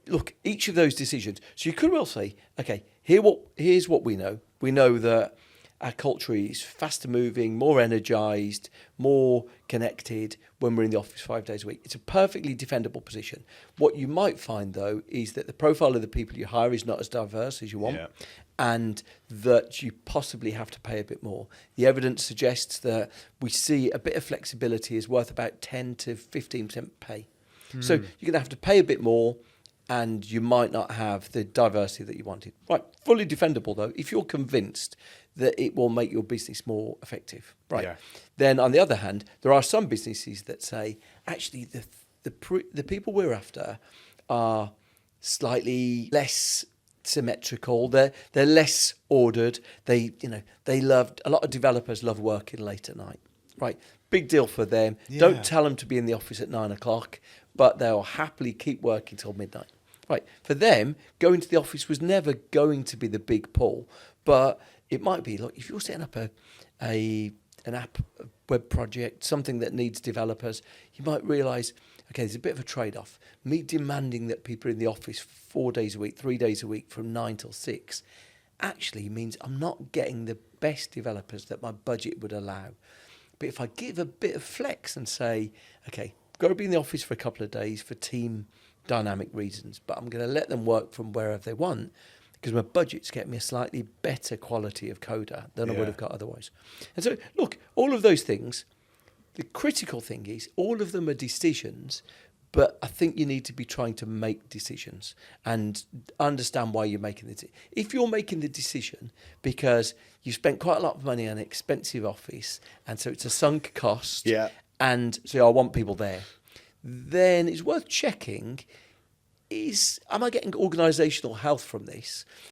Look, each of those decisions. So you could well say, okay, here's what we know. We know that our culture is faster moving, more energized, more connected when we're in the office 5 days a week. It's a perfectly defendable position. What you might find, though, is that the profile of the people you hire is not as diverse as you want, and that you possibly have to pay a bit more. The evidence suggests that we see a bit of flexibility is worth about 10 to 15% pay. So you're going to have to pay a bit more, and you might not have the diversity that you wanted. Right, fully defendable, though, if you're convinced that it will make your business more effective. Right. Yeah. Then, on the other hand, there are some businesses that say, actually, the people we're after are slightly less symmetrical. They're less ordered. A lot of developers love working late at night. Right. Big deal for them. Yeah. Don't tell them to be in the office at 9 o'clock, but they'll happily keep working till midnight. Right. For them, going to the office was never going to be the big pull, but it might be, look, if you're setting up an app, a web project, something that needs developers, you might realise, okay, there's a bit of a trade-off. Me demanding that people are in the office 4 days a week, 3 days a week from 9 till 6 actually means I'm not getting the best developers that my budget would allow. But if I give a bit of flex and say, okay, got to be in the office for a couple of days for team dynamic reasons, but I'm going to let them work from wherever they want, because my budget's getting me a slightly better quality of coder than I would have got otherwise. And so, look, all of those things, the critical thing is all of them are decisions, but I think you need to be trying to make decisions and understand why you're making the decision. If you're making the decision because you spent quite a lot of money on an expensive office, and so it's a sunk cost, and so I want people there, then it's worth checking, am I getting organisational health from this?